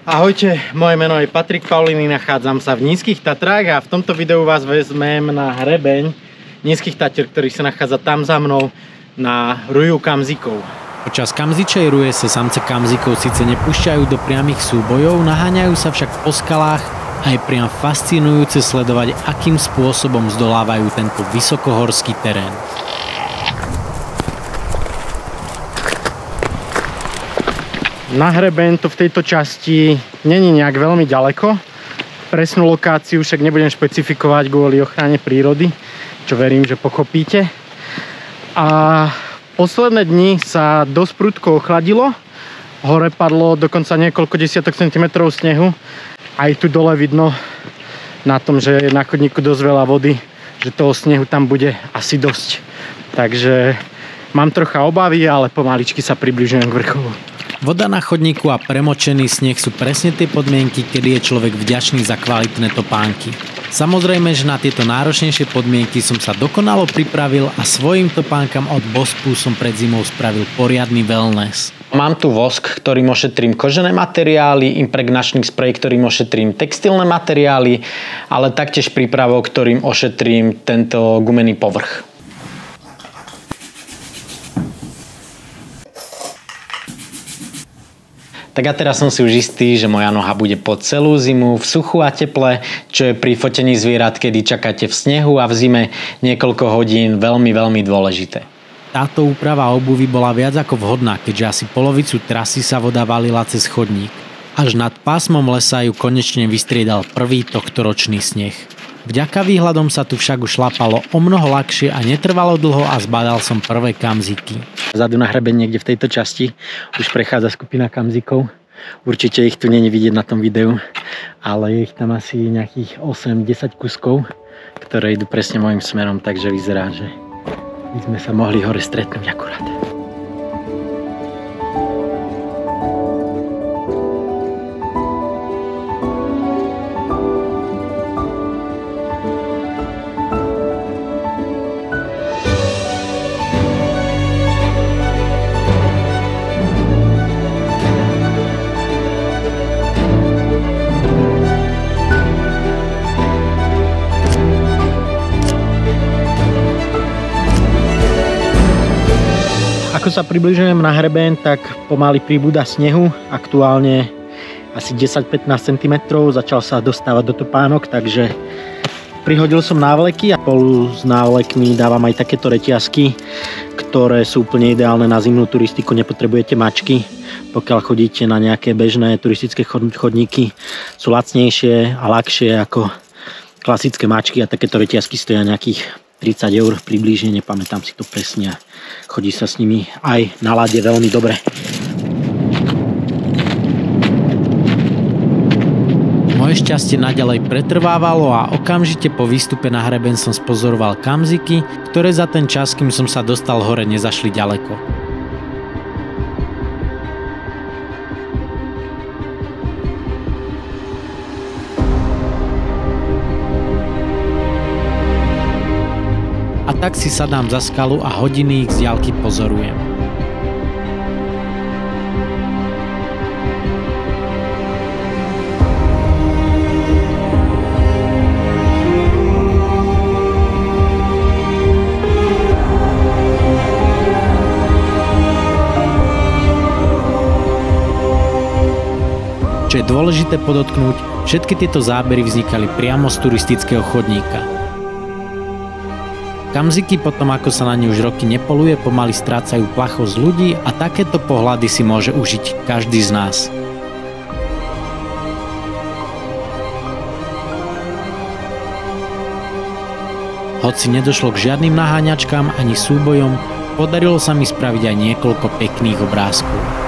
Ahojte, moje meno je Patrik Pauliny, nachádzam sa v Nízkych Tatrách a v tomto videu vás vezmem na hrebeň Nízkych Tatier, ktorý sa nachádza tam za mnou na ruju kamzikov. Počas kamzičej ruje sa samce kamzikov síce nepúšťajú do priamych súbojov, naháňajú sa však po skalách a je priam fascinujúce sledovať, akým spôsobom zdolávajú tento vysokohorský terén. Na hrebeň to v tejto časti není nejak veľmi ďaleko. Presnú lokáciu však nebudem špecifikovať kvôli ochrane prírody, čo verím, že pochopíte. A posledné dni sa dosť prudko ochladilo. Hore padlo dokonca niekoľko desiatok centimetrov snehu. Aj tu dole vidno na tom, že je na chodníku dosť veľa vody, že toho snehu tam bude asi dosť. Takže mám trocha obavy, ale pomaličky sa približujem k vrcholu. Voda na chodníku a premočený sneh sú presne tie podmienky, kedy je človek vďačný za kvalitné topánky. Samozrejme, že na tieto náročnejšie podmienky som sa dokonalo pripravil a svojim topánkam od Bospu som pred zimou spravil poriadny wellness. Mám tu vosk, ktorým ošetrím kožené materiály, impregnačný sprej, ktorým ošetrím textilné materiály, ale taktiež prípravok, ktorým ošetrím tento gumený povrch. Tak a teraz som si už istý, že moja noha bude po celú zimu v suchu a teple, čo je pri fotení zvierat, kedy čakáte v snehu a v zime niekoľko hodín veľmi dôležité. Táto úprava obuvy bola viac ako vhodná, keďže asi polovicu trasy sa voda valila cez chodník. Až nad pásmom lesa ju konečne vystriedal prvý tohtoročný sneh. Vďaka výhľadom sa tu však už šlapalo o mnoho ľahšie a netrvalo dlho a zbadal som prvé kamziky. Vzadu na hrebeň niekde v tejto časti už prechádza skupina kamzikov. Určite ich tu není vidieť na tom videu, ale je ich tam asi nejakých 8-10 kuskov, ktoré idú presne môjim smerom, takže vyzerá, že by sme sa mohli hore stretnúť akurát. Ako sa približujem na hrebeň, tak pomaly pribúda snehu, aktuálne asi 10-15 cm, začal sa dostávať do topánok, takže prihodil som návleky a spolu s návlekmi dávam aj takéto reťazky, ktoré sú úplne ideálne na zimnú turistiku, nepotrebujete mačky, pokiaľ chodíte na nejaké bežné turistické chodníky, sú lacnejšie a ľahšie ako klasické mačky a takéto reťazky stoja nejakých 30 eur približne, nepamätám si to presne. Chodí sa s nimi aj na lade veľmi dobre. Moje šťastie naďalej pretrvávalo a okamžite po výstupe na hrebeň som spozoroval kamziky, ktoré za ten čas, kým som sa dostal hore, nezašli ďaleko. A tak si sadám za skalu a hodiny ich z diaľky pozorujem. Čo je dôležité podotknúť, všetky tieto zábery vznikali priamo z turistického chodníka. Kamziky potom, ako sa na ne už roky nepoluje, pomaly strácajú plachosť ľudí a takéto pohľady si môže užiť každý z nás. Hoci nedošlo k žiadnym naháňačkám ani súbojom, podarilo sa mi spraviť aj niekoľko pekných obrázkov.